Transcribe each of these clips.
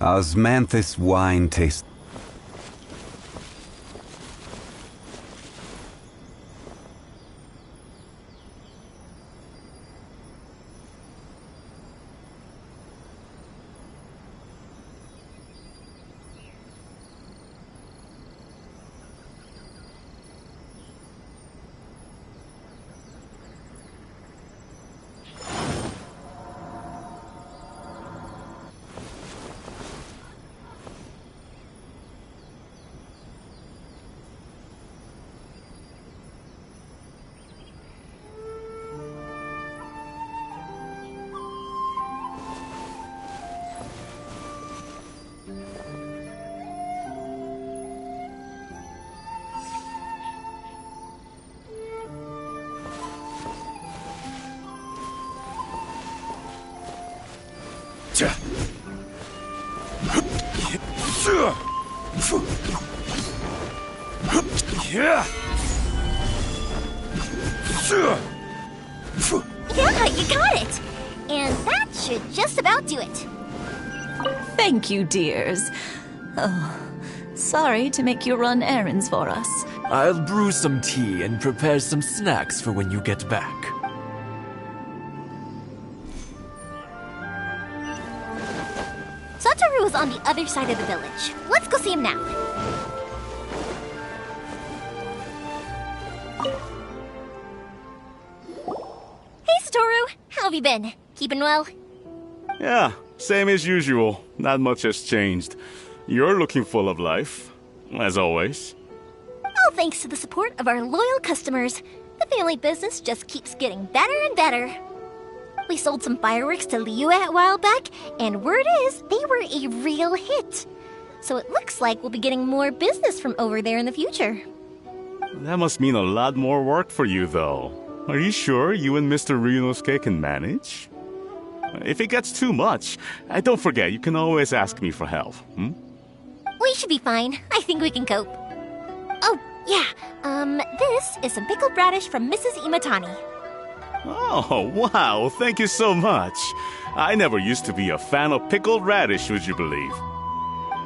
Osmanthus wine tastes. Yeah, you got it! And that should just about do it. Thank you, dears. Oh, sorry to make you run errands for us. I'll brew some tea and prepare some snacks for when you get back. Satoru is on the other side of the village. Let's go see him now. Hey, Satoru! How have you been? Keeping well? Yeah, same as usual. Not much has changed. You're looking full of life, as always. All thanks to the support of our loyal customers, the family business just keeps getting better and better. We sold some fireworks to Liyue a while back, and word is they were a real hit. So it looks like we'll be getting more business from over there in the future. That must mean a lot more work for you, though. Are you sure you and Mr. Ryunosuke can manage? If it gets too much, don't forget, you can always ask me for help. We should be fine. I think we can cope. Oh, yeah. This is some pickled radish from Mrs. Imatani. Oh, wow, thank you so much. I never used to be a fan of pickled radish, would you believe?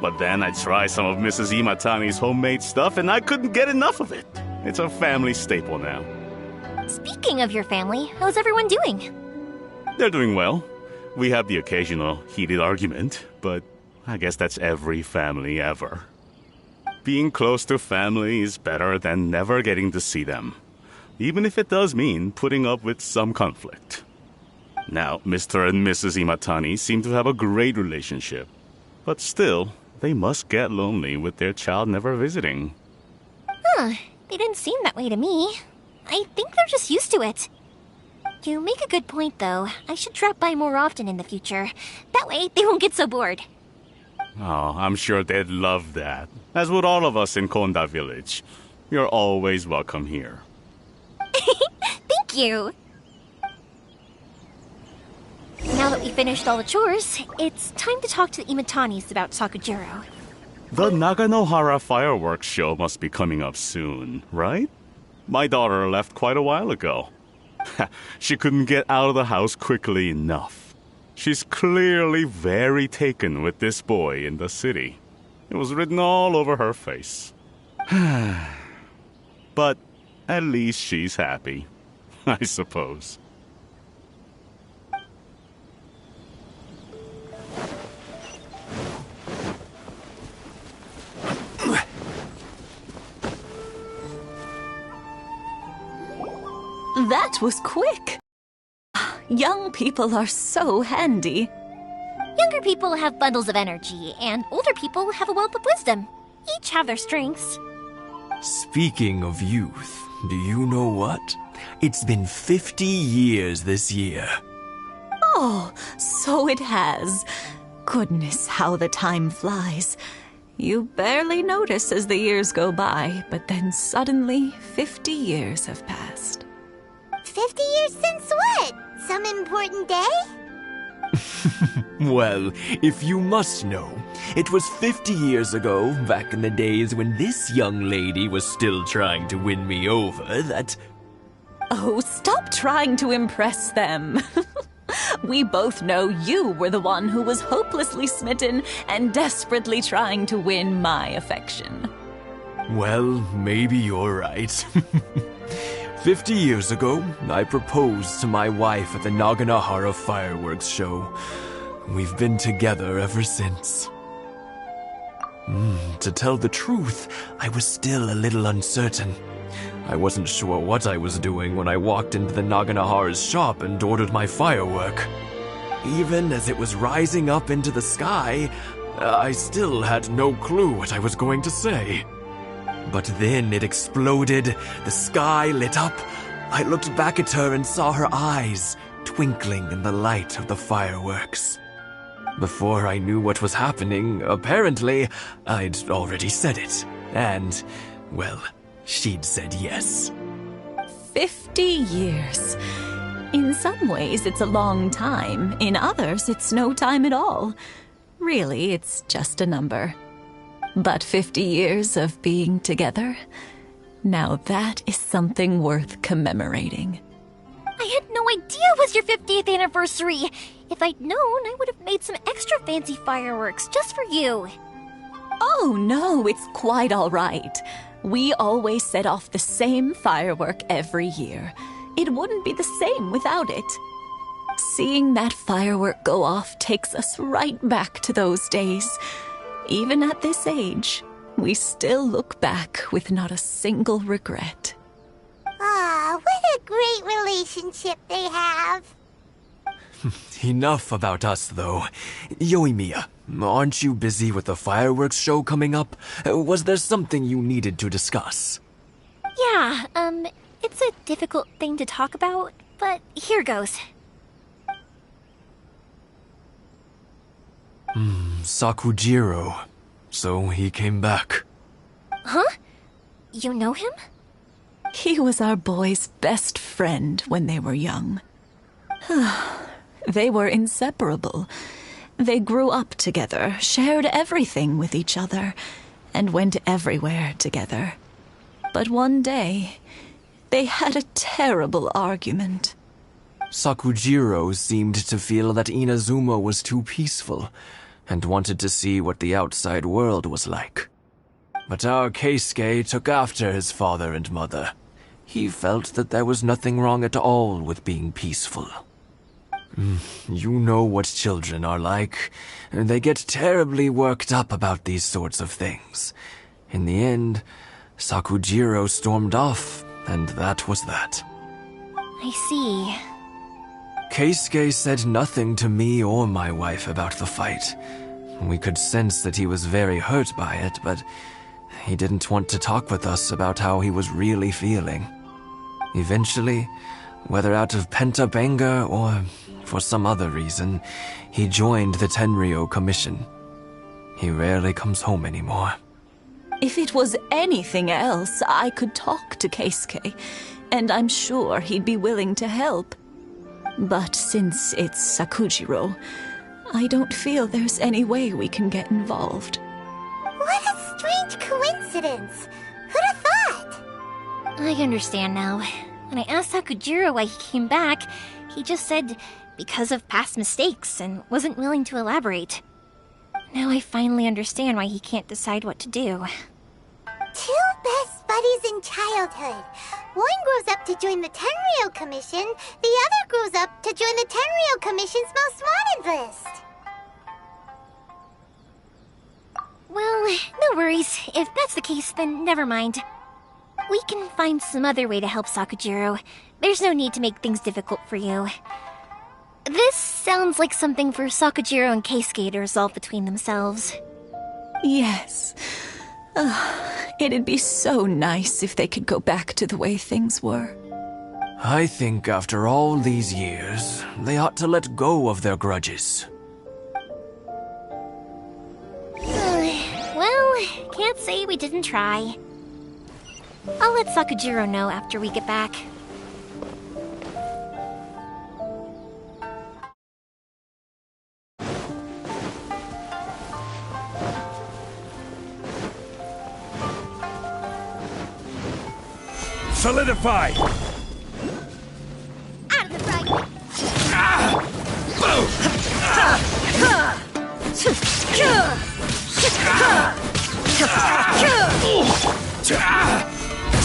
But then I tried some of Mrs. Imatani's homemade stuff and I couldn't get enough of it. It's a family staple now. Speaking of your family, how's everyone doing? They're doing well. We have the occasional heated argument, but I guess that's every family ever. Being close to family is better than never getting to see them, even if it does mean putting up with some conflict. Now, Mr. and Mrs. Imatani seem to have a great relationship, but still, they must get lonely with their child never visiting. Huh, they didn't seem that way to me. I think they're just used to it. You make a good point, though. I should drop by more often in the future. That way, they won't get so bored. Oh, I'm sure they'd love that, as would all of us in Konda Village. You're always welcome here. Thank you! Now that we finished all the chores, it's time to talk to the Imatanis about Sakujiro. The Naganohara fireworks show must be coming up soon, right? My daughter left quite a while ago. She couldn't get out of the house quickly enough. She's clearly very taken with this boy in the city. It was written all over her face. But at least she's happy, I suppose. That was quick. Young people are so handy. Younger people have bundles of energy, and older people have a wealth of wisdom. Each have their strengths. Speaking of youth, do you know what? It's been 50 years this year. Oh, so it has. Goodness, how the time flies. You barely notice as the years go by, but then suddenly 50 years have passed. 50 years since what? Some important day? Well, if you must know, it was 50 years ago, back in the days when this young lady was still trying to win me over, that... Oh, stop trying to impress them. We both know you were the one who was hopelessly smitten and desperately trying to win my affection. Well, maybe you're right. 50 years ago, I proposed to my wife at the Naganahara fireworks show. We've been together ever since. To tell the truth, I was still a little uncertain. I wasn't sure what I was doing when I walked into the Naganahara's shop and ordered my firework. Even as it was rising up into the sky, I still had no clue what I was going to say. But then it exploded, the sky lit up. I looked back at her and saw her eyes twinkling in the light of the fireworks. Before I knew what was happening, apparently, I'd already said it. And, well, she'd said yes. 50 years. In some ways, it's a long time. In others, it's no time at all. Really, it's just a number. But 50 years of being together, now that is something worth commemorating. I had no idea it was your 50th anniversary. If I'd known, I would have made some extra fancy fireworks just for you. Oh no, it's quite all right. We always set off the same firework every year. It wouldn't be the same without it. Seeing that firework go off takes us right back to those days. Even at this age, we still look back with not a single regret. Ah, what a great relationship they have. Enough about us, though. Yoimiya, aren't you busy with the fireworks show coming up? Was there something you needed to discuss? Yeah, it's a difficult thing to talk about, but here goes. Sakujiro. So he came back. Huh? You know him? He was our boys' best friend when they were young. They were inseparable. They grew up together, shared everything with each other, and went everywhere together. But one day, they had a terrible argument. Sakujiro seemed to feel that Inazuma was too peaceful, and wanted to see what the outside world was like. But our Keisuke took after his father and mother. He felt that there was nothing wrong at all with being peaceful. You know what children are like. They get terribly worked up about these sorts of things. In the end, Sakujiro stormed off, and that was that. I see. Keisuke said nothing to me or my wife about the fight. We could sense that he was very hurt by it, but he didn't want to talk with us about how he was really feeling. Eventually, whether out of pent-up anger or for some other reason, he joined the Tenryo Commission. He rarely comes home anymore. If it was anything else, I could talk to Keisuke, and I'm sure he'd be willing to help. But since it's Sakujiro, I don't feel there's any way we can get involved. What a strange coincidence. Who'd have thought? I understand now. When I asked Sakujiro why he came back, he just said because of past mistakes and wasn't willing to elaborate. Now I finally understand why he can't decide what to do. Two best buddies in childhood. One grows up to join the Tenryo Commission, the other grows up to join the Tenryo Commission's most wanted list. Well, no worries. If that's the case, then never mind. We can find some other way to help Sakujiro. There's no need to make things difficult for you. This sounds like something for Sakujiro and Keisuke to resolve between themselves. Yes. It'd be so nice if they could go back to the way things were. I think after all these years, they ought to let go of their grudges. Well, can't say we didn't try. I'll let Sakujiro know after we get back. Solidify! Out of the fragment.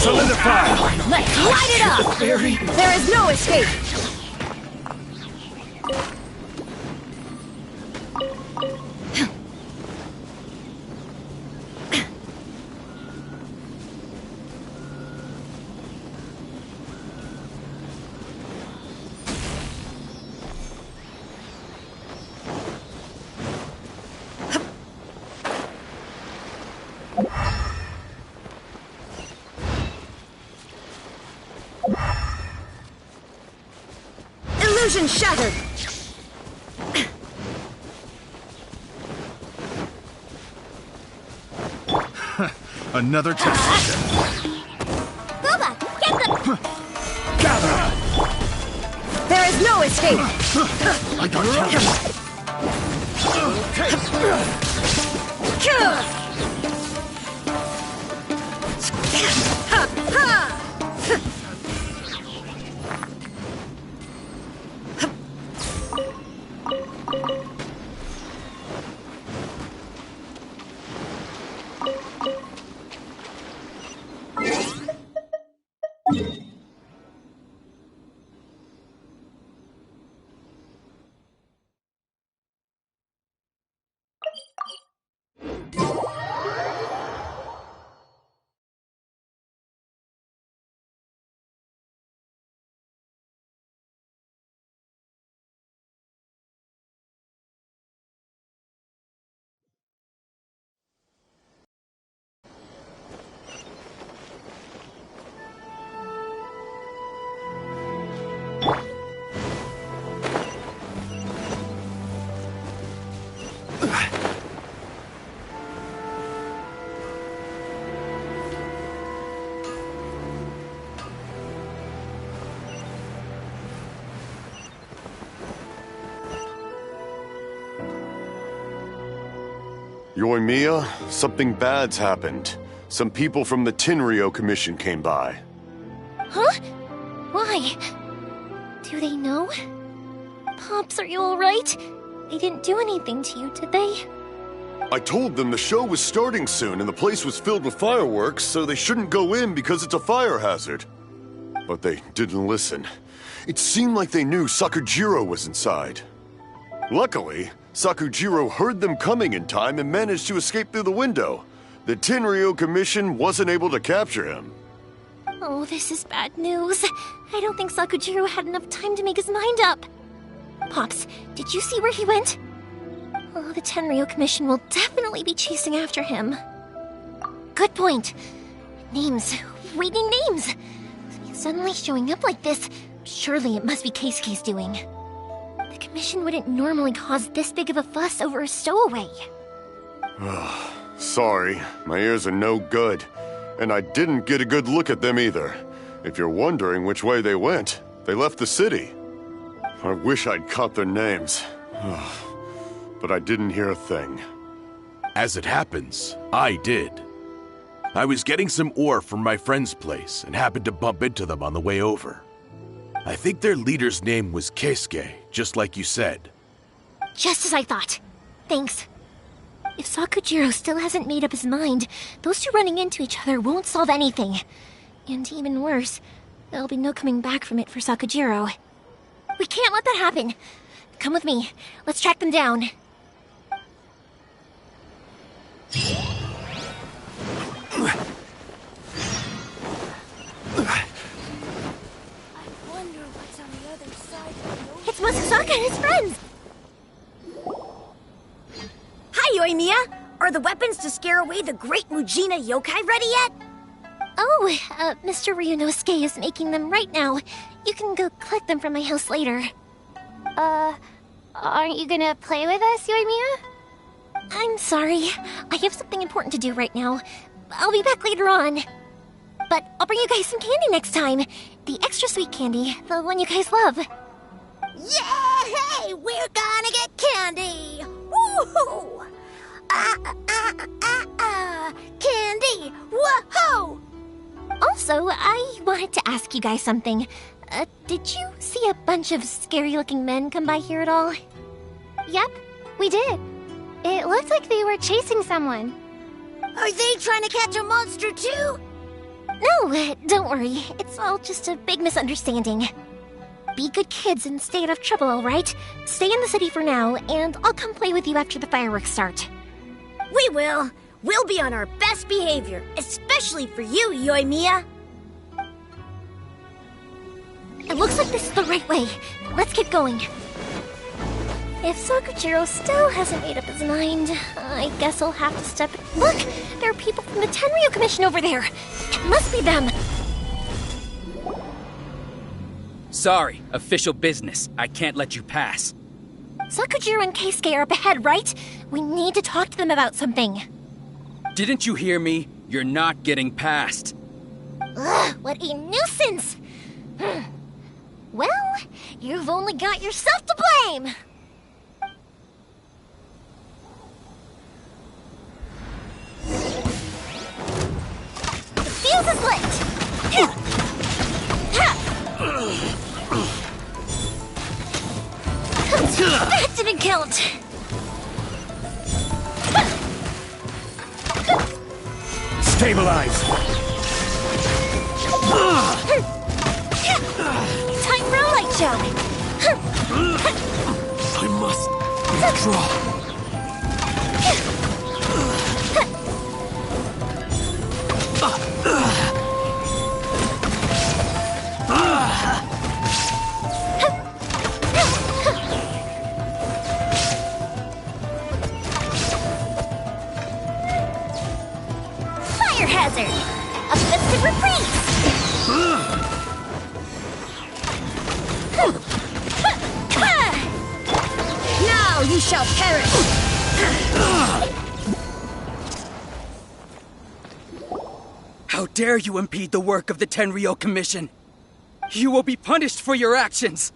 Solidify! Let's light it up! There is no escape! Illusion shattered! Another test session. Boba, get them! Gather! There is no escape! I got you. Yoimiya, something bad's happened. Some people from the Tenryou Commission came by. Huh? Why? Do they know? Pops, are you alright? They didn't do anything to you, did they? I told them the show was starting soon and the place was filled with fireworks, so they shouldn't go in because it's a fire hazard. But they didn't listen. It seemed like they knew Sakujiro was inside. Luckily, Sakujiro heard them coming in time and managed to escape through the window. The Tenryou Commission wasn't able to capture him. Oh, this is bad news. I don't think Sakujiro had enough time to make his mind up. Pops, did you see where he went? Oh, the Tenryou Commission will definitely be chasing after him. Good point. Names. We need names. Suddenly showing up like this, surely it must be Keisuke's doing. The Commission wouldn't normally cause this big of a fuss over a stowaway. Sorry, my ears are no good. And I didn't get a good look at them either. If you're wondering which way they went, they left the city. I wish I'd caught their names. But I didn't hear a thing. As it happens, I did. I was getting some ore from my friend's place and happened to bump into them on the way over. I think their leader's name was Keisuke, just like you said. Just as I thought. Thanks. If Sakujiro still hasn't made up his mind, those two running into each other won't solve anything. And even worse, there'll be no coming back from it for Sakujiro. We can't let that happen. Come with me. Let's track them down. It's Masasaka and his friends! Hi, Yoimiya! Are the weapons to scare away the great Mujina yokai ready yet? Oh, Mr. Ryunosuke is making them right now. You can go collect them from my house later. Aren't you gonna play with us, Yoimiya? I'm sorry. I have something important to do right now. I'll be back later on. But I'll bring you guys some candy next time. The extra sweet candy, the one you guys love. Yay! We're gonna get candy! Woohoo! Candy! Woohoo! Also, I wanted to ask you guys something. Did you see a bunch of scary-looking men come by here at all? Yep, we did. It looked like they were chasing someone. Are they trying to catch a monster too? No, don't worry. It's all just a big misunderstanding. Be good kids and stay out of trouble, alright? Stay in the city for now, and I'll come play with you after the fireworks start. We will. We'll be on our best behavior, especially for you, Yoimiya. It looks like this is the right way. Let's get going. If Sakujiro still hasn't made up his mind, I guess I'll have to step... Look! There are people from the Tenryo Commission over there! It must be them! Sorry, official business. I can't let you pass. Sakujiro and Keisuke are up ahead, right? We need to talk to them about something. Didn't you hear me? You're not getting past. Ugh, what a nuisance! Well, you've only got yourself to blame! The fuse is lit! That didn't count! Stabilize! Time for a light show! I must withdraw. Fire hazard! A festive reprise! Now you shall perish! How dare you impede the work of the Tenryo Commission? You will be punished for your actions.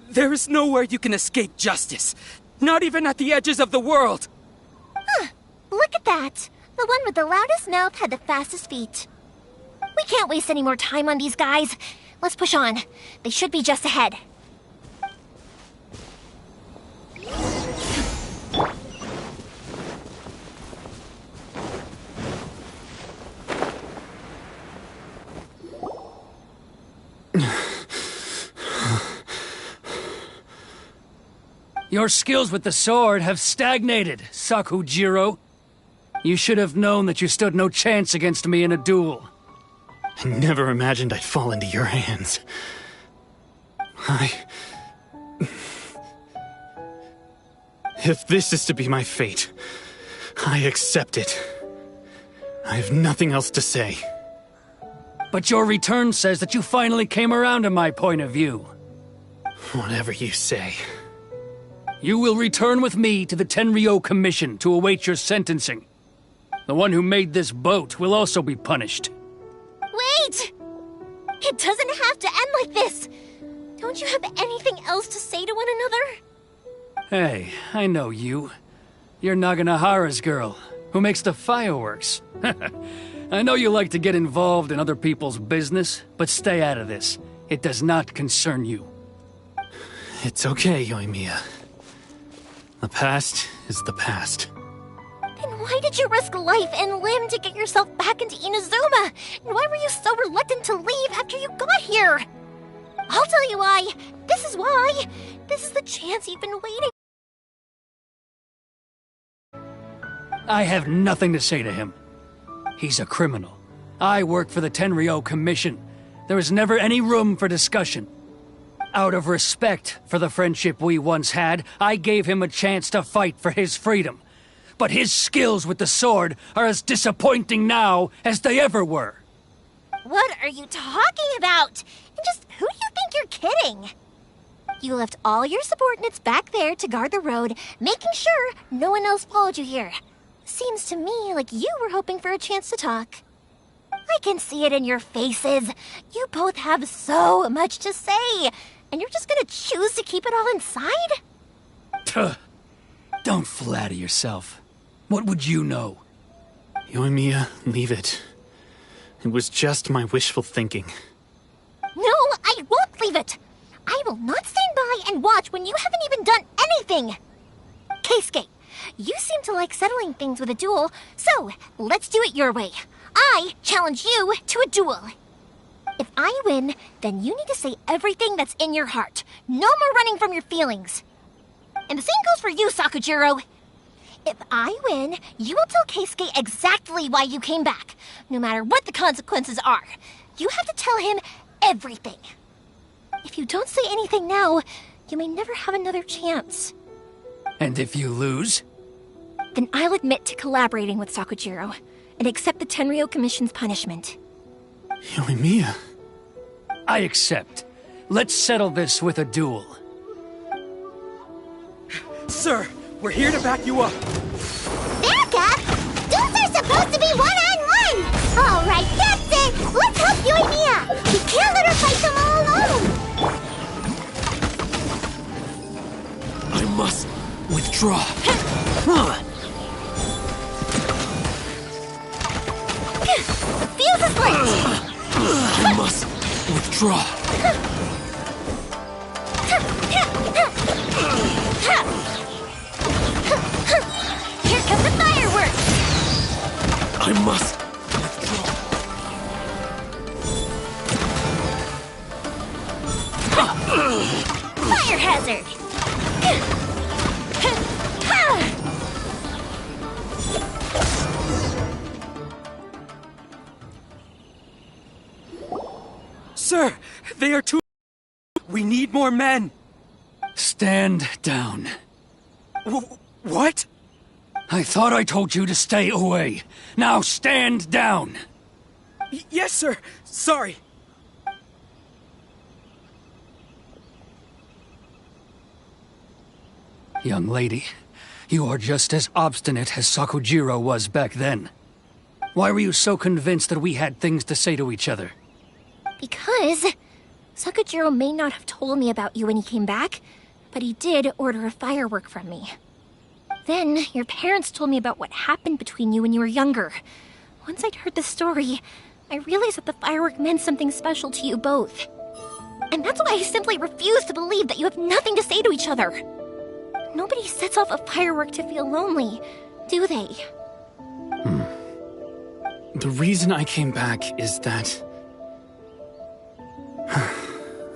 There is nowhere you can escape justice, not even at the edges of the world. Look at that! The one with the loudest mouth had the fastest feet. We can't waste any more time on these guys. Let's push on. They should be just ahead. Your skills with the sword have stagnated, Sakujiro. You should have known that you stood no chance against me in a duel. I never imagined I'd fall into your hands. If this is to be my fate, I accept it. I have nothing else to say. But your return says that you finally came around to my point of view. Whatever you say. You will return with me to the Tenryo Commission to await your sentencing. The one who made this boat will also be punished. Wait! It doesn't have to end like this! Don't you have anything else to say to one another? Hey, I know you. You're Naganahara's girl, who makes the fireworks. I know you like to get involved in other people's business, but stay out of this. It does not concern you. It's okay, Yoimiya. The past is the past. Then why did you risk life and limb to get yourself back into Inazuma? And why were you so reluctant to leave after you got here? I'll tell you why. This is why. This is the chance you've been waiting. I have nothing to say to him. He's a criminal. I work for the Tenryo Commission. There is never any room for discussion. Out of respect for the friendship we once had, I gave him a chance to fight for his freedom. But his skills with the sword are as disappointing now as they ever were. What are you talking about? And just who do you think you're kidding? You left all your subordinates back there to guard the road, making sure no one else followed you here. Seems to me like you were hoping for a chance to talk. I can see it in your faces. You both have so much to say, and you're just gonna choose to keep it all inside? Tuh. Don't flatter yourself. What would you know? Yoimiya, leave it. It was just my wishful thinking. No, I won't leave it! I will not stand by and watch when you haven't even done anything! Keisuke, you seem to like settling things with a duel, so let's do it your way. I challenge you to a duel. If I win, then you need to say everything that's in your heart. No more running from your feelings. And the same goes for you, Sakujiro. If I win, you will tell Keisuke exactly why you came back, no matter what the consequences are. You have to tell him everything. If you don't say anything now, you may never have another chance. And if you lose? Then I'll admit to collaborating with Sakujiro and accept the Tenryou Commission's punishment. Yoimiya. I accept. Let's settle this with a duel. Sir, we're here to back you up. Back up? Duels are supposed to be one-on-one! Alright, that's it! Let's help Yoimiya! We can't let her fight them all alone! I must withdraw. The fuse is lit! I must withdraw. Here come the fireworks! I must withdraw. Fire hazard! Sir, they are too... We need more men. Stand down. What? I thought I told you to stay away. Now stand down. Yes, sir. Sorry. Young lady, you are just as obstinate as Sakujiro was back then. Why were you so convinced that we had things to say to each other? Because Sakujiro may not have told me about you when he came back, but he did order a firework from me. Then, your parents told me about what happened between you when you were younger. Once I'd heard the story, I realized that the firework meant something special to you both. And that's why I simply refuse to believe that you have nothing to say to each other. Nobody sets off a firework to feel lonely, do they? The reason I came back is that...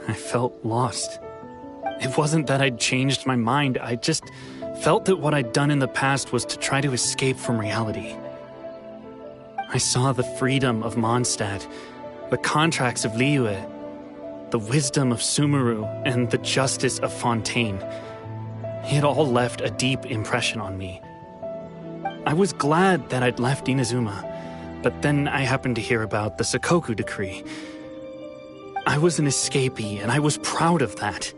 I felt lost. It wasn't that I'd changed my mind, I just felt that what I'd done in the past was to try to escape from reality. I saw the freedom of Mondstadt, the contracts of Liyue, the wisdom of Sumeru, and the justice of Fontaine. It all left a deep impression on me. I was glad that I'd left Inazuma, but then I happened to hear about the Sakoku decree. I was an escapee, and I was proud of that.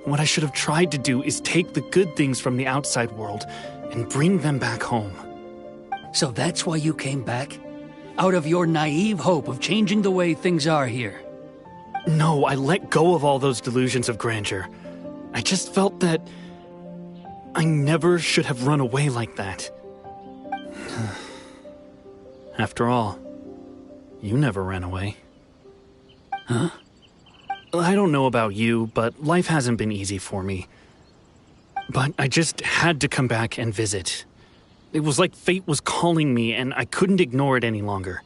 What I should have tried to do is take the good things from the outside world and bring them back home. So that's why you came back? Out of your naive hope of changing the way things are here? No, I let go of all those delusions of grandeur. I just felt that I never should have run away like that. After all, you never ran away. Huh? I don't know about you, but life hasn't been easy for me. But I just had to come back and visit. It was like fate was calling me, and I couldn't ignore it any longer.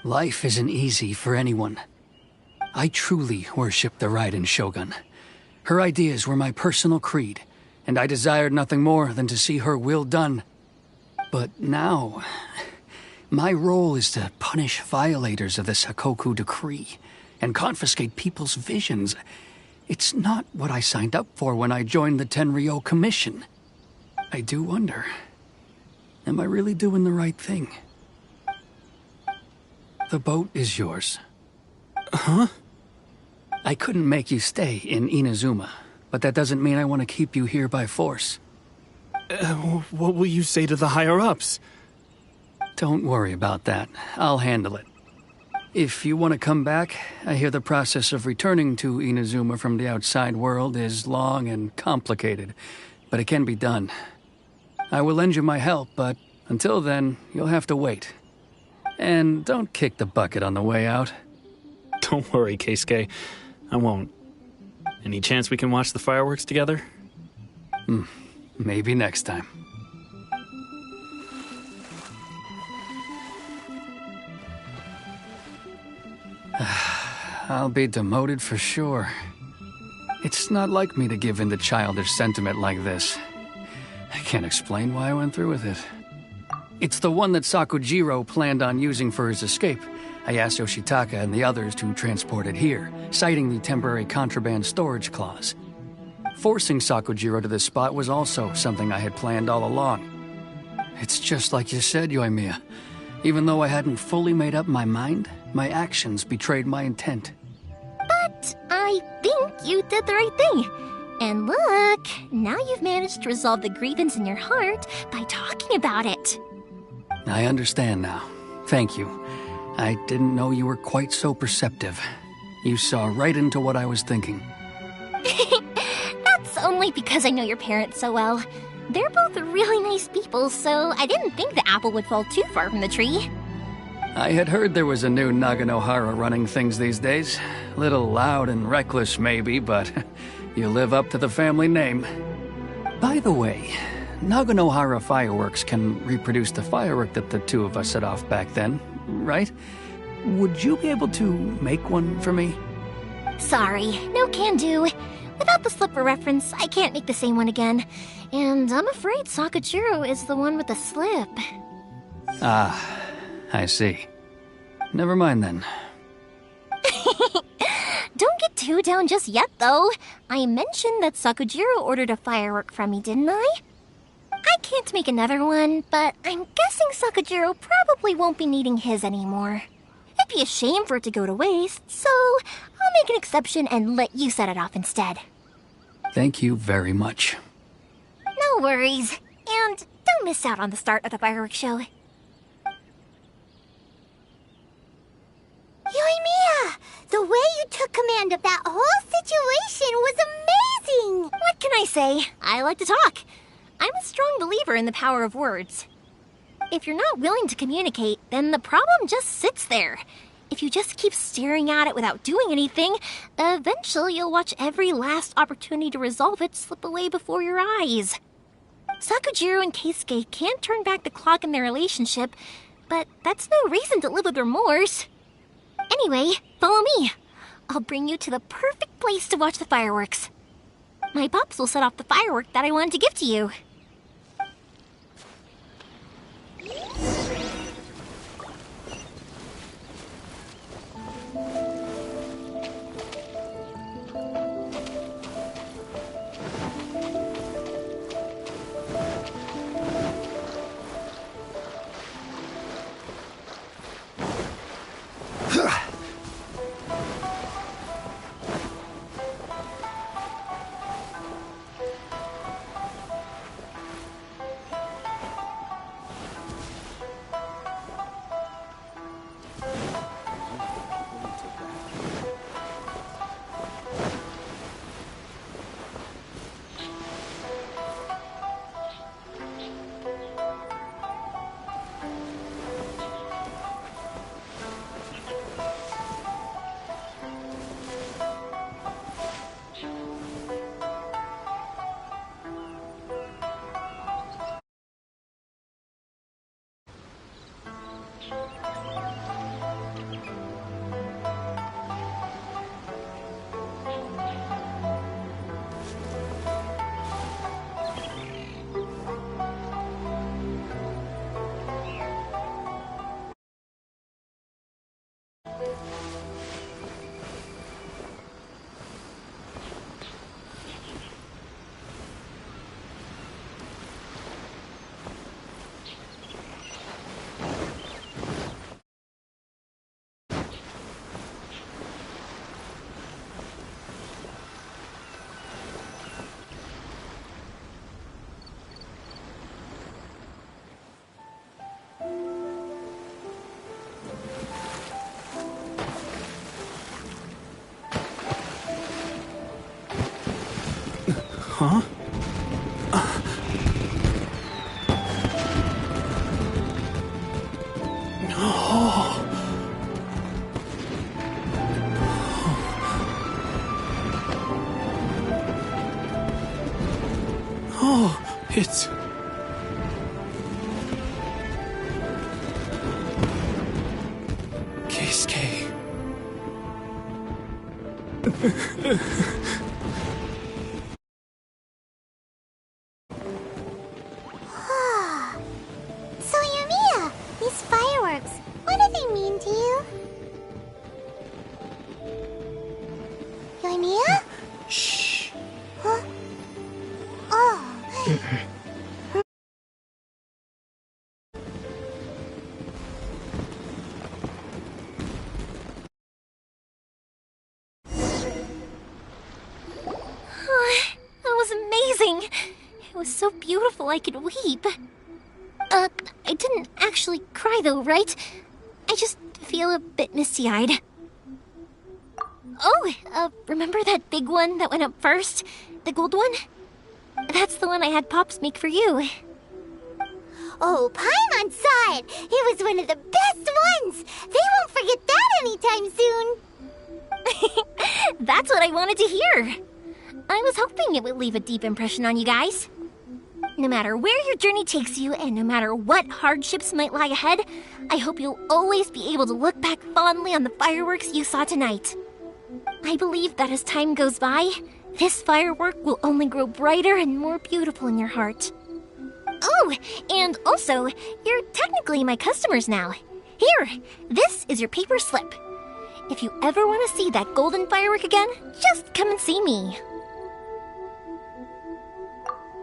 Life isn't easy for anyone. I truly worship the Raiden Shogun. Her ideas were my personal creed, and I desired nothing more than to see her will done. But now, my role is to punish violators of the Sakoku decree and confiscate people's visions. It's not what I signed up for when I joined the Tenryou Commission. I do wonder, am I really doing the right thing? The boat is yours. Huh? I couldn't make you stay in Inazuma, but that doesn't mean I want to keep you here by force. What will you say to the higher-ups? Don't worry about that. I'll handle it. If you want to come back, I hear the process of returning to Inazuma from the outside world is long and complicated, but it can be done. I will lend you my help, but until then, you'll have to wait. And don't kick the bucket on the way out. Don't worry, Keisuke. I won't. Any chance we can watch the fireworks together? Maybe next time. I'll be demoted for sure. It's not like me to give in to childish sentiment like this. I can't explain why I went through with it. It's the one that Sakujiro planned on using for his escape. I asked Yoshitaka and the others to transport it here, citing the temporary contraband storage clause. Forcing Sakujiro to this spot was also something I had planned all along. It's just like you said, Yoimiya. Even though I hadn't fully made up my mind, my actions betrayed my intent. But I think you did the right thing. And look, now you've managed to resolve the grievance in your heart by talking about it. I understand now. Thank you. I didn't know you were quite so perceptive. You saw right into what I was thinking. That's only because I know your parents so well. They're both really nice people, so I didn't think the apple would fall too far from the tree. I had heard there was a new Naganohara running things these days. Little loud and reckless, maybe, but you live up to the family name. By the way, Naganohara fireworks can reproduce the firework that the two of us set off back then, right? Would you be able to make one for me? Sorry, no can do. Without the slipper reference, I can't make the same one again. And I'm afraid Sakujiro is the one with the slip. Ah, I see. Never mind then. Don't get too down just yet, though. I mentioned that Sakujiro ordered a firework from me, didn't I? I can't make another one, but I'm guessing Sakujiro probably won't be needing his anymore. It'd be a shame for it to go to waste, so I'll make an exception and let you set it off instead. Thank you very much. No worries. And don't miss out on the start of the fireworks show. Yoimiya! The way you took command of that whole situation was amazing! What can I say? I like to talk. I'm a strong believer in the power of words. If you're not willing to communicate, then the problem just sits there. If you just keep staring at it without doing anything, eventually you'll watch every last opportunity to resolve it slip away before your eyes. Sakujiro and Keisuke can't turn back the clock in their relationship, but that's no reason to live with remorse. Anyway, follow me. I'll bring you to the perfect place to watch the fireworks. My pops will set off the firework that I wanted to give to you. Huh? Oh, it's... Keisuke. So, Yumiya, these fireworks, what do they mean to you? Yumiya? Shh. Huh? Oh. That was amazing! It was so beautiful I could weep. I didn't actually cry though, right? I just feel a bit misty-eyed. Oh, remember that big one that went up first? The gold one? That's the one I had Pops make for you. Oh, Paimon saw it! It was one of the best ones! They won't forget that anytime soon! That's what I wanted to hear! I was hoping it would leave a deep impression on you guys. No matter where your journey takes you, and no matter what hardships might lie ahead, I hope you'll always be able to look back fondly on the fireworks you saw tonight. I believe that as time goes by, this firework will only grow brighter and more beautiful in your heart. Oh, and also, you're technically my customers now. Here, this is your paper slip. If you ever want to see that golden firework again, just come and see me.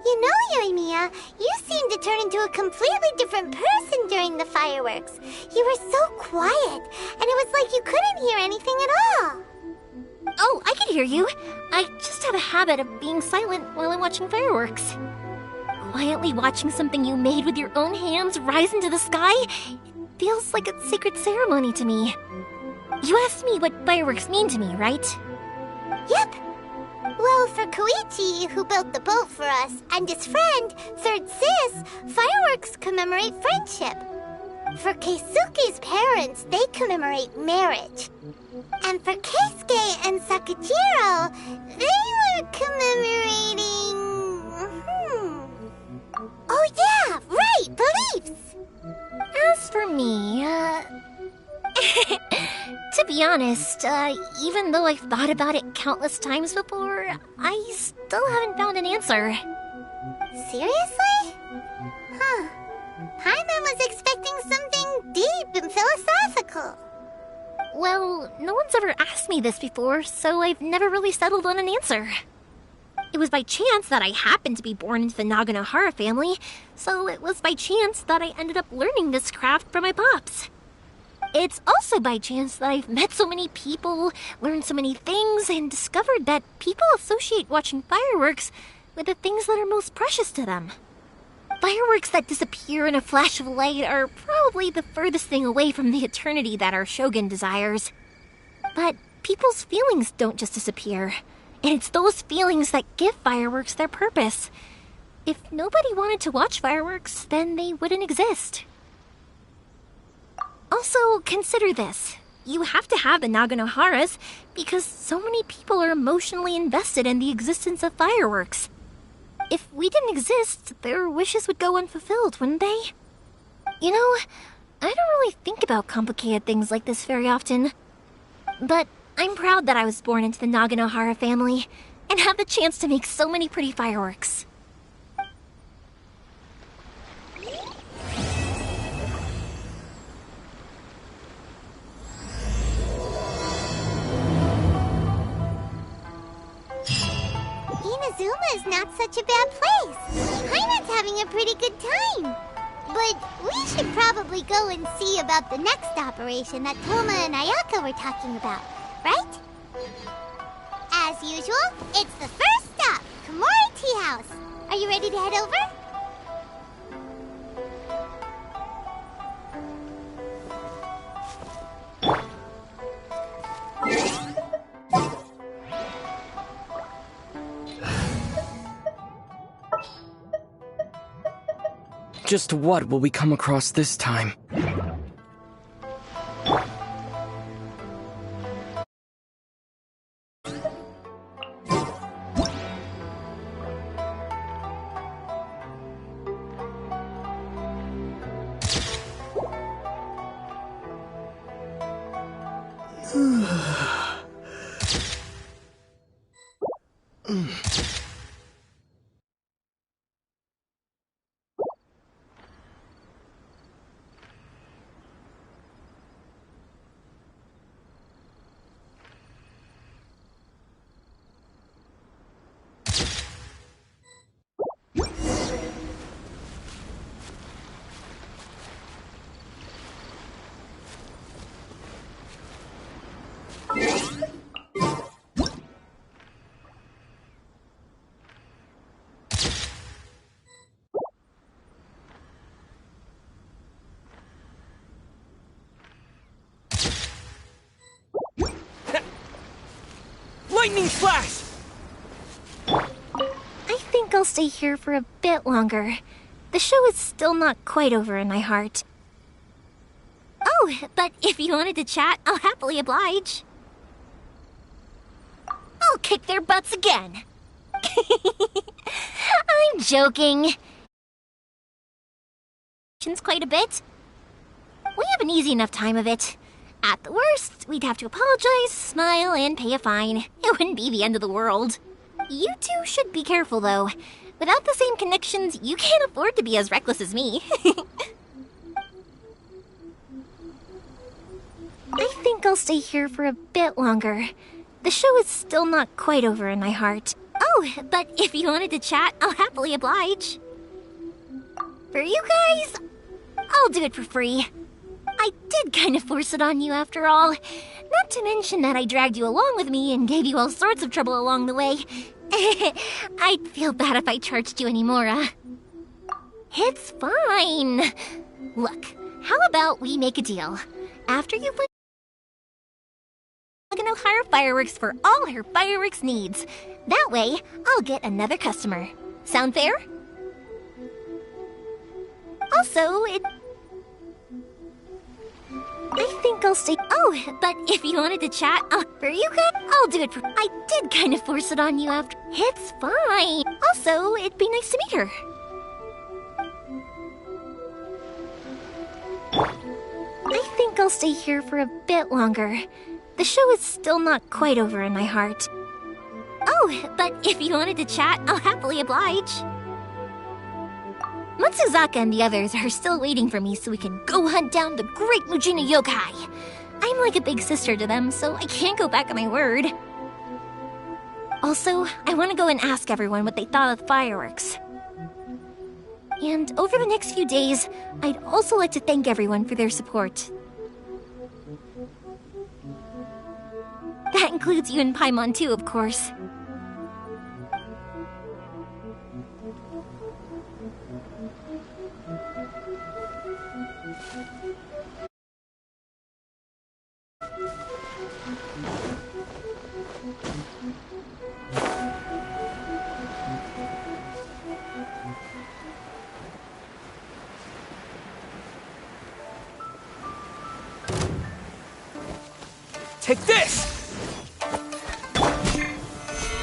You know, Yumiya, you seemed to turn into a completely different person during the fireworks. You were so quiet, and it was like you couldn't hear anything at all. Oh, I can hear you. I just have a habit of being silent while I'm watching fireworks. Quietly watching something you made with your own hands rise into the sky, it feels like a sacred ceremony to me. You asked me what fireworks mean to me, right? Yep. Well, for Koichi, who built the boat for us, and his friend, Third Sis, fireworks commemorate friendship. For Keisuke's parents, they commemorate marriage. And for Keisuke and Sakajiro, they were commemorating... Oh yeah, right, beliefs! As for me, to be honest, even though I've thought about it countless times before, I still haven't found an answer. Seriously? Huh. Paimon was expecting something deep and philosophical. Well, no one's ever asked me this before, so I've never really settled on an answer. It was by chance that I happened to be born into the Naganohara family, so it was by chance that I ended up learning this craft from my pops. It's also by chance that I've met so many people, learned so many things, and discovered that people associate watching fireworks with the things that are most precious to them. Fireworks that disappear in a flash of light are probably the furthest thing away from the eternity that our shogun desires. But people's feelings don't just disappear, and it's those feelings that give fireworks their purpose. If nobody wanted to watch fireworks, then they wouldn't exist. Also, consider this. You have to have the Naganoharas because so many people are emotionally invested in the existence of fireworks. If we didn't exist, their wishes would go unfulfilled, wouldn't they? You know, I don't really think about complicated things like this very often. But I'm proud that I was born into the Naganohara family and have the chance to make so many pretty fireworks. Inazuma is not such a bad place. Paimon's having a pretty good time. But we should probably go and see about the next operation that Toma and Ayaka were talking about, right? As usual, it's the first stop, Komori Tea House. Are you ready to head over? Just what will we come across this time? Lightning flash! I think I'll stay here for a bit longer. The show is still not quite over in my heart. Oh, but if you wanted to chat, I'll happily oblige. I'll kick their butts again. I'm joking. Quite a bit. We have an easy enough time of it. At the worst, we'd have to apologize, smile, and pay a fine. It wouldn't be the end of the world. You two should be careful, though. Without the same connections, you can't afford to be as reckless as me. I think I'll stay here for a bit longer. The show is still not quite over in my heart. Oh, but if you wanted to chat, I'll happily oblige. For you guys, I'll do it for free. I did kind of force it on you after all. Not to mention that I dragged you along with me and gave you all sorts of trouble along the way. I'd feel bad if I charged you anymore, It's fine. Look, how about we make a deal? After you've learned Nagano hire fireworks for all her fireworks needs. That way, I'll get another customer. Sound fair? Also, I think I'll stay. Oh, but if you wanted to chat, for you guys, I'll do it for. I did kind of force it on you after. It's fine. Also, it'd be nice to meet her. I think I'll stay here for a bit longer. The show is still not quite over in my heart. Oh, but if you wanted to chat, I'll happily oblige. Matsuzaka and the others are still waiting for me so we can go hunt down the great Mujina yokai. I'm like a big sister to them, so I can't go back on my word. Also, I want to go and ask everyone what they thought of the fireworks. And over the next few days, I'd also like to thank everyone for their support. That includes you and Paimon too, of course. Take this!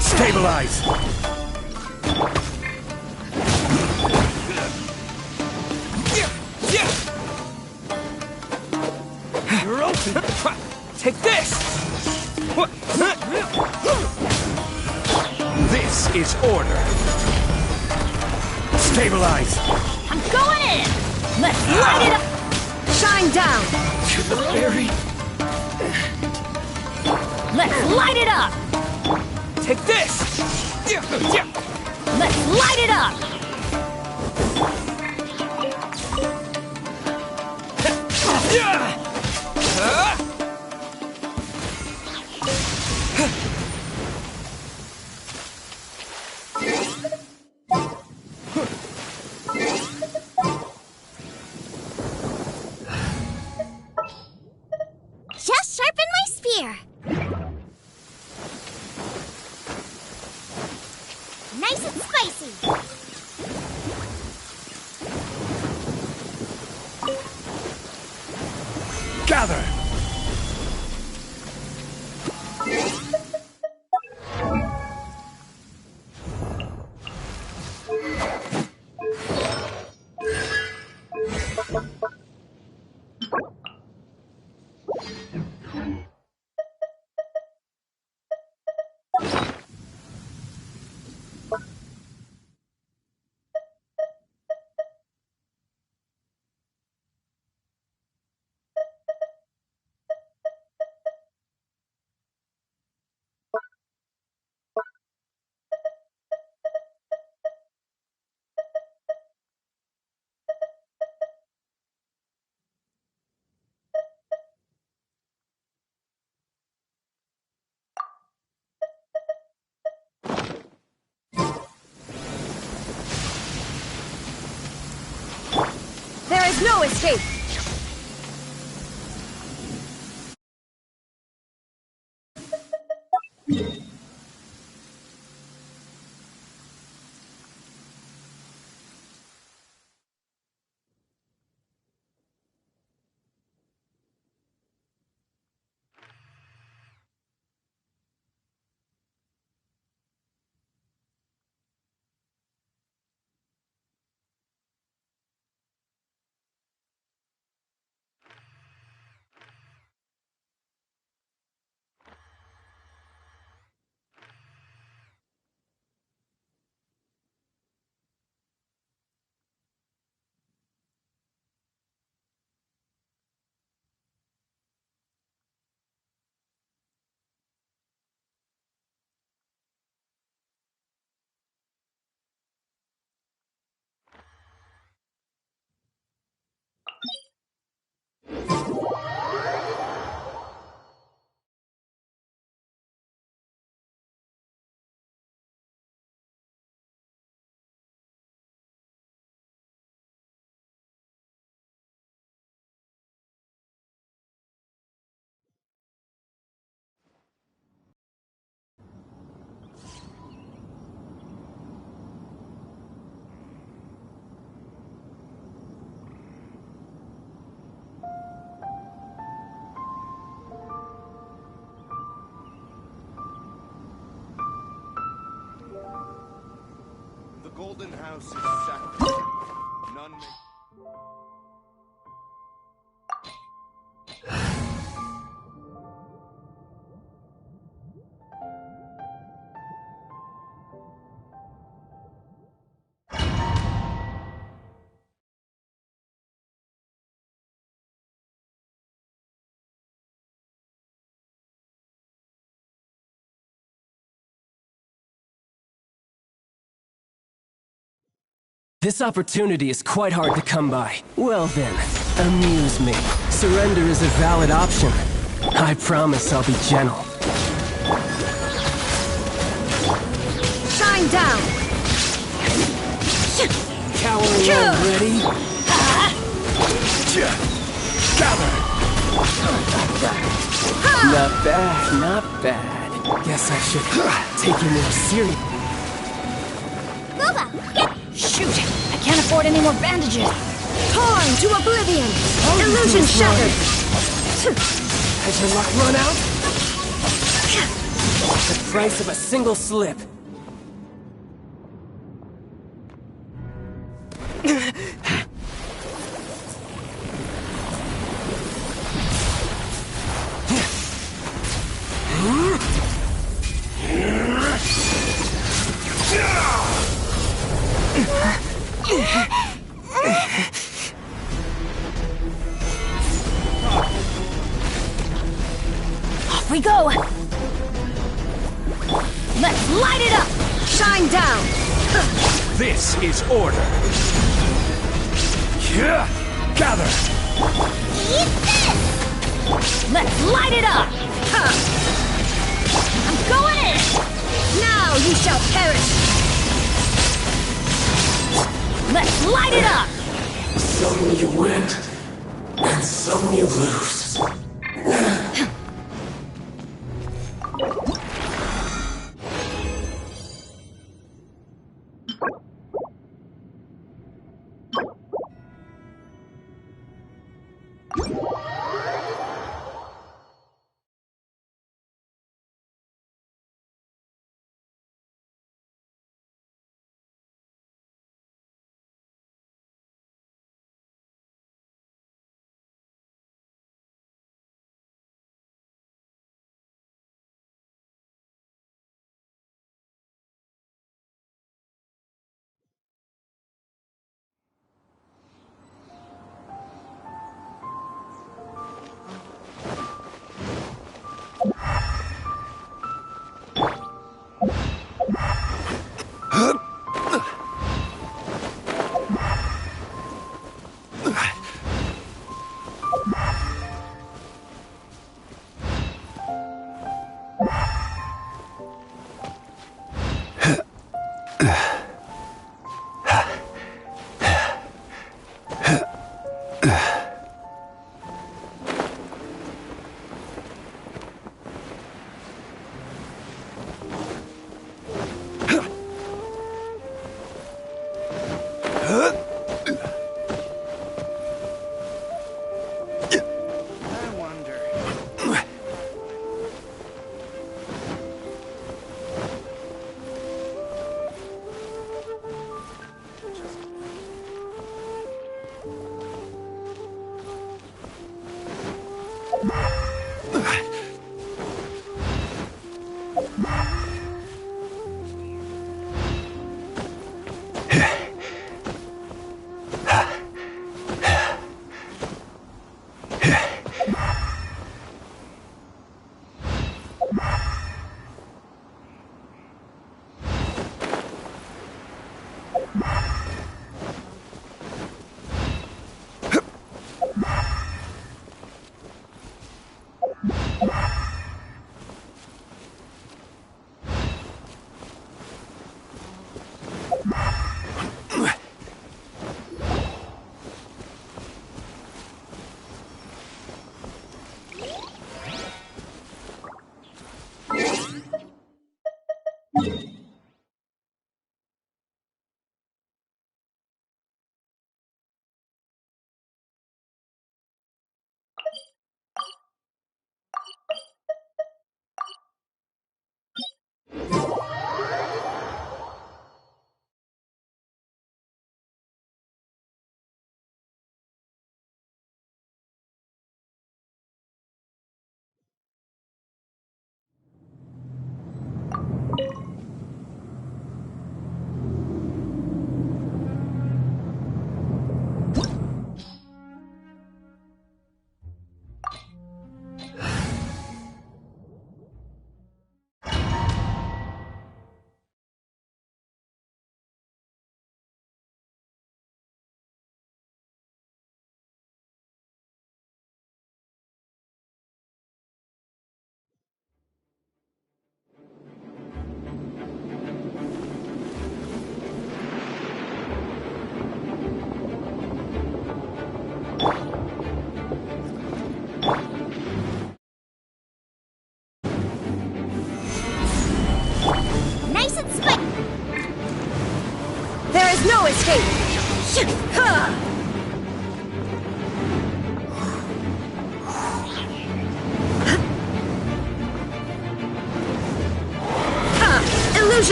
Stabilize! You're open! Take this! This is order! Stabilize! I'm going in! Let's light it up! Shine down! To the very... Let's light it up! Take this! Let's light it up! Just sharpen my spear. Nice and spicy. Gather! There is no escape! golden house is sacred. None may... This opportunity is quite hard to come by. Well then, amuse me. Surrender is a valid option. I promise I'll be gentle. Shine down! Cowering already? Gather! Not bad, not bad. Guess I should take you more seriously. Boba, get... Shoot! I can't afford any more bandages! Torn to oblivion! Illusion shattered! Has your luck run out? The price of a single slip. Off we go! Let's light it up! Shine down! This is order. Gather! Eat this! Let's light it up! I'm going in! Now you shall perish! Let's light it up! Some you win, and some you lose.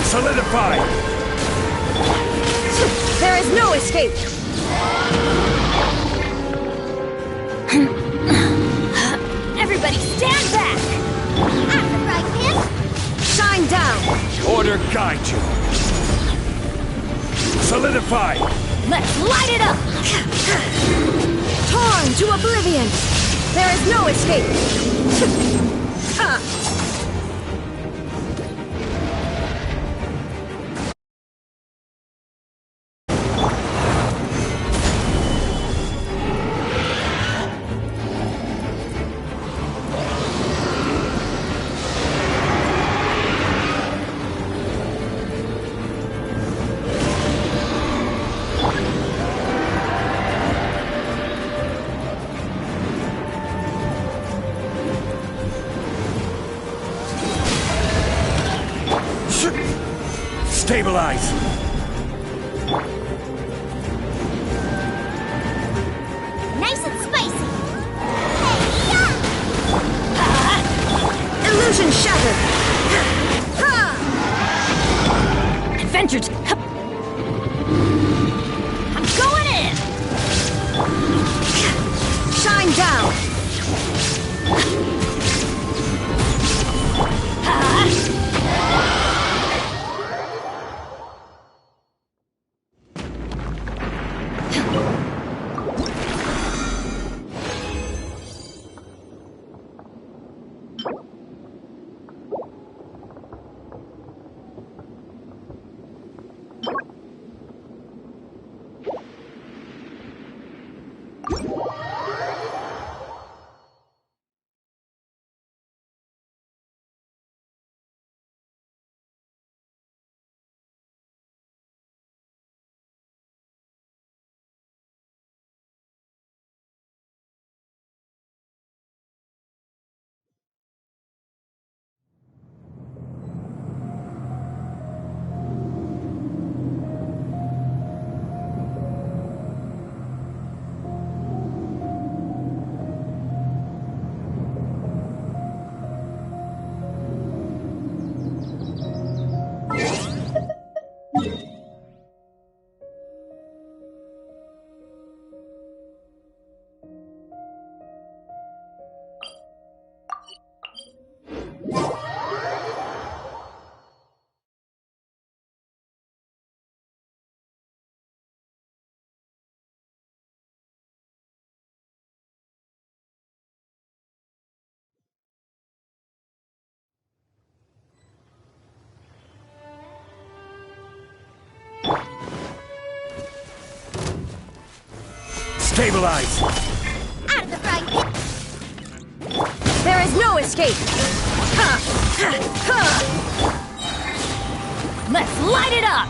Solidify! There is no escape! Everybody stand back! I'm the frying pan! Shine down! Order guide you! Solidify! Let's light it up! Torn to oblivion! There is no escape! Stabilize! Nice and spicy! Illusion shattered! Adventure I'm going in! Shine down! Stabilize! Out of the frying pan! There is no escape! Let's light it up!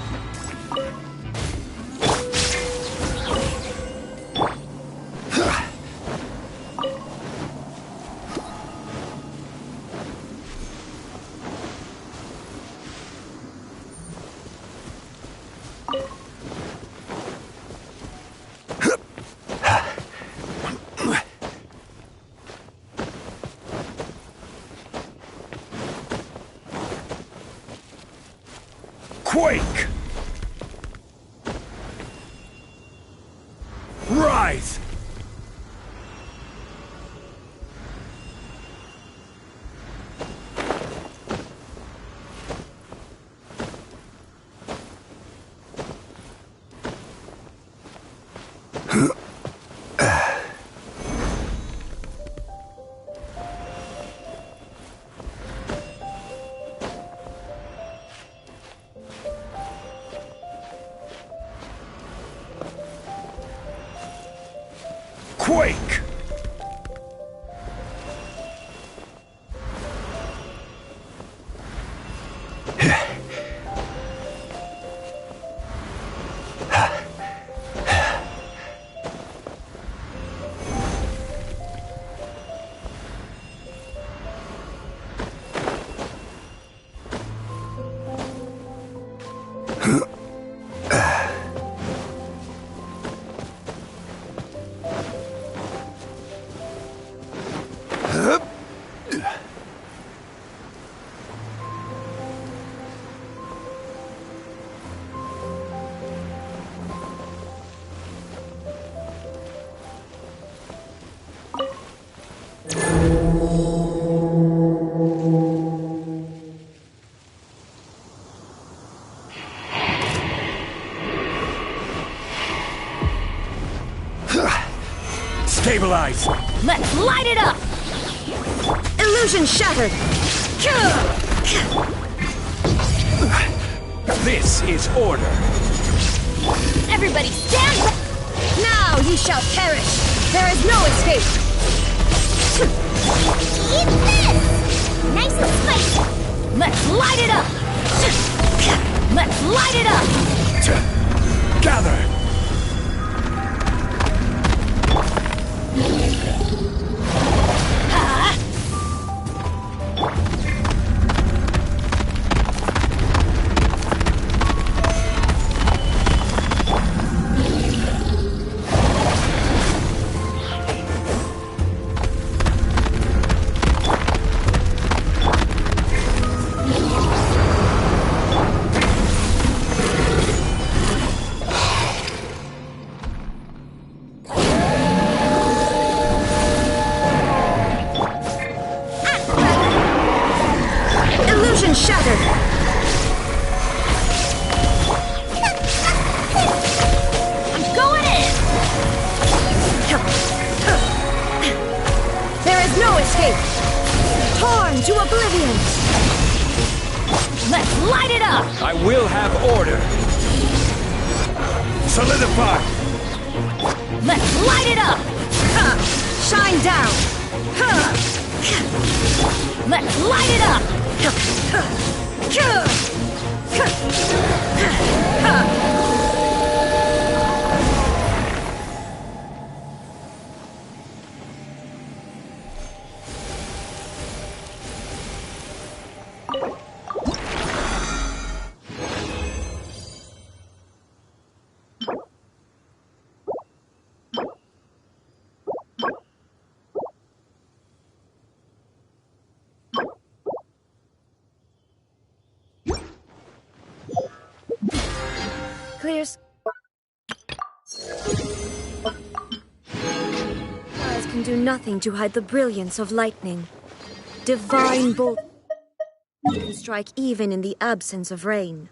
Quake! Rise! Quake! Stabilize! Let's light it up! Illusion shattered! This is order. Everybody stand back! Now ye shall perish! There is no escape! Eat this! Nice and spicy! Let's light it up! Let's light it up! Gather! Illusion shattered! I'm going in! There is no escape! Torn to oblivion! Let's light it up! I will have order. Solidify! Let's light it up! Shine down! Let's light it up! Clears. Eyes can do nothing to hide the brilliance of lightning. Divine bolt can strike even in the absence of rain.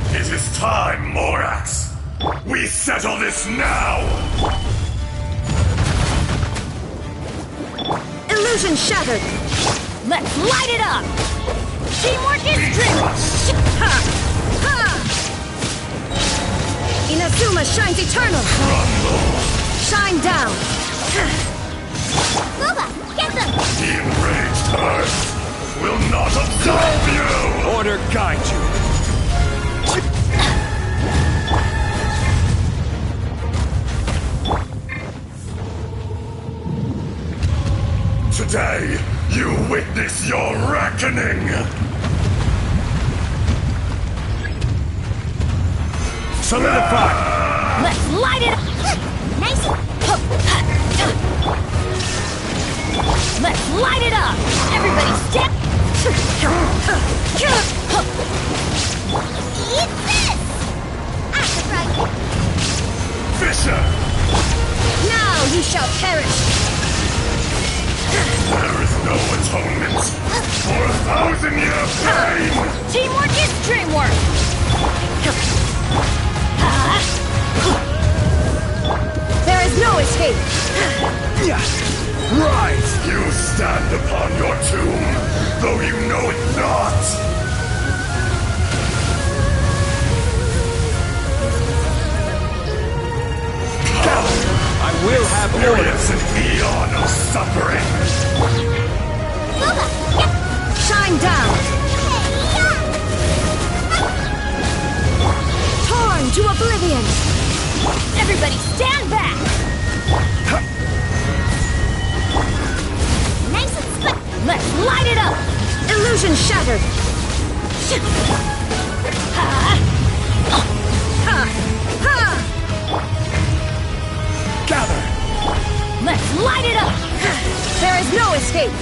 It is time, Morax! We settle this now! Illusion shattered! Let's light it up! Teamwork is driven! Inazuma shines eternal! Shine down! Boba, get them! The enraged Earth will not absolve you! Order guide you! Today, you witness your reckoning! Solidify! Let's light it up! Nice! Let's light it up! Everybody step! Eat this! Fisher! Now you shall perish! There is no atonement for 1,000-year pain! Teamwork is dreamwork! There is no escape! Rise! You stand upon your tomb, though you know it not! I will have order! Experience an eon of suffering! Shine down! Torn to oblivion! Everybody stand back! Nice and split. Let's light it up! Illusion shattered! Gather! Let's light it up! There is no escape!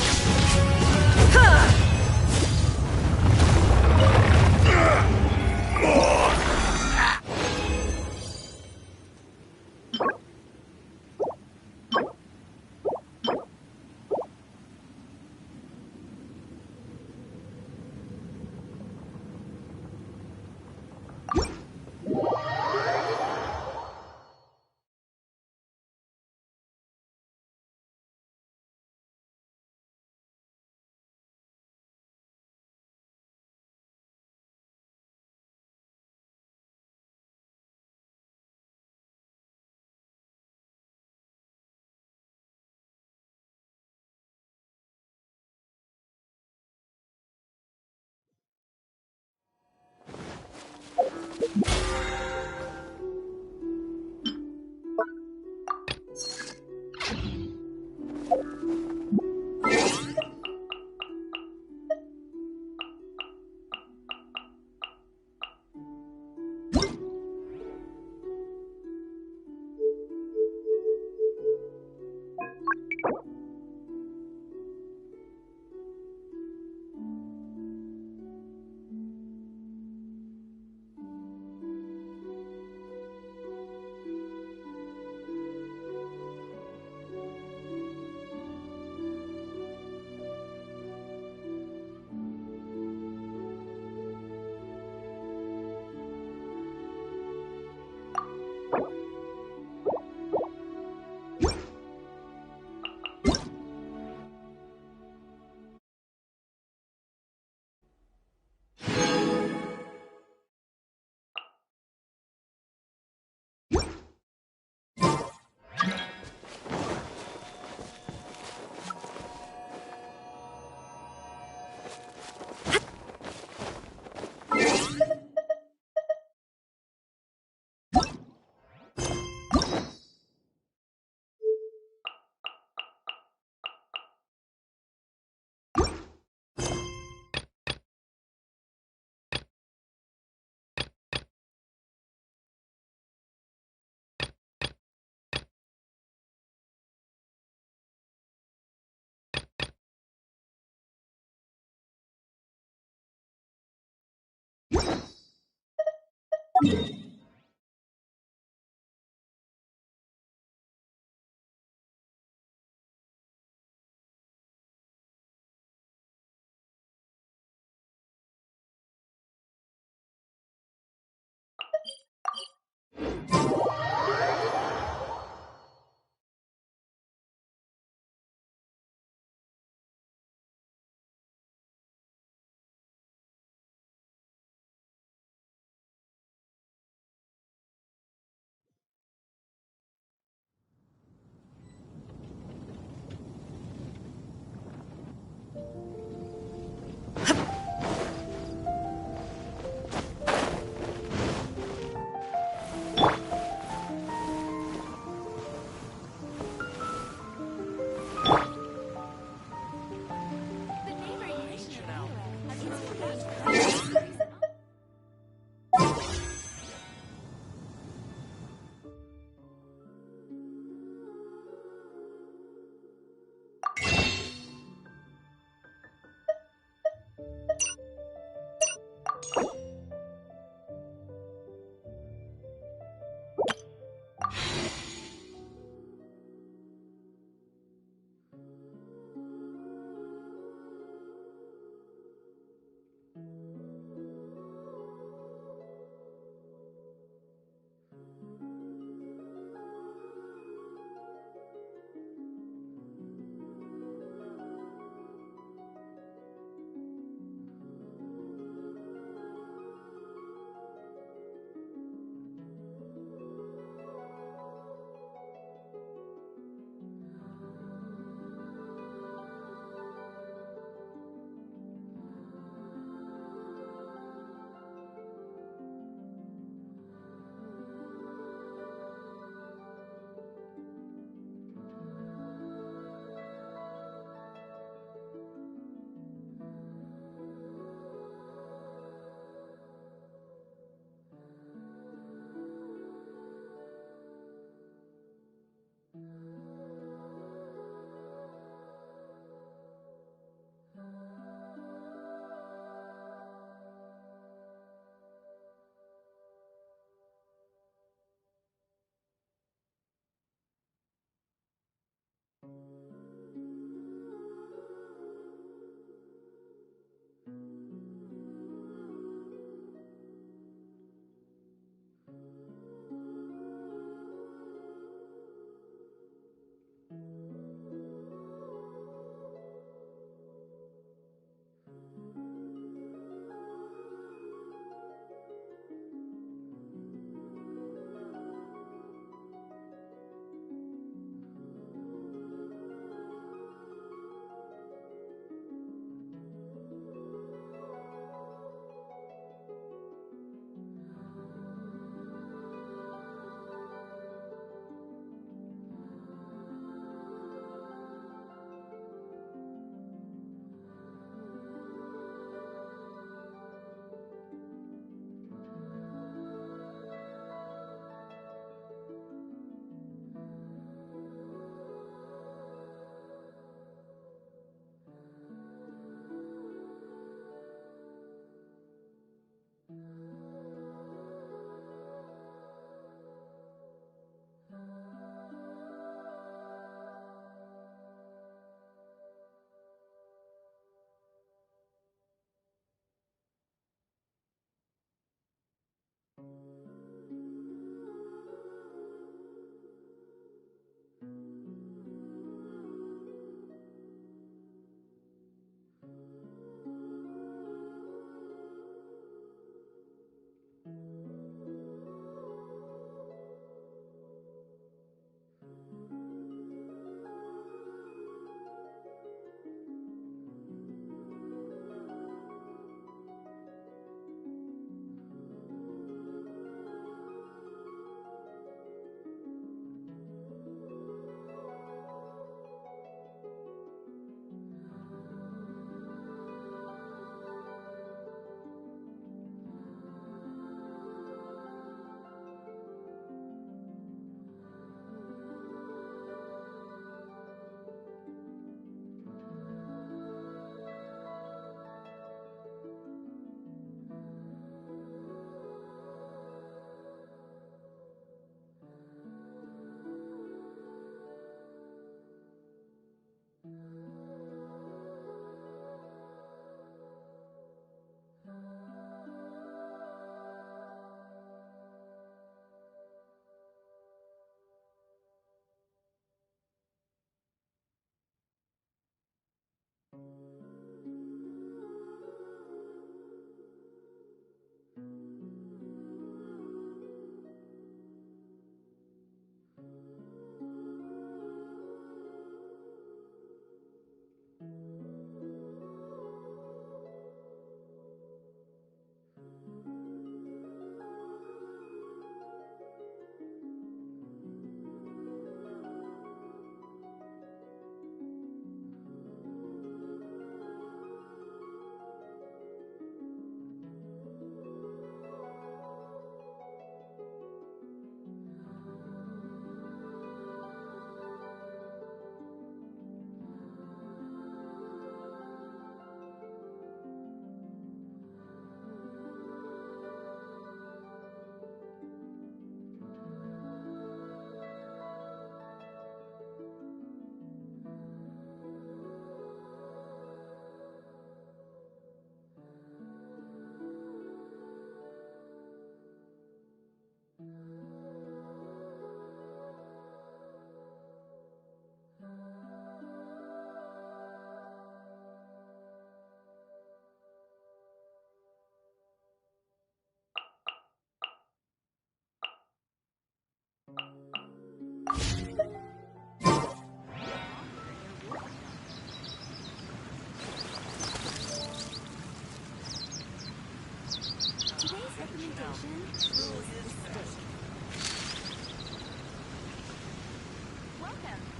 Welcome.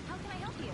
How can I help you?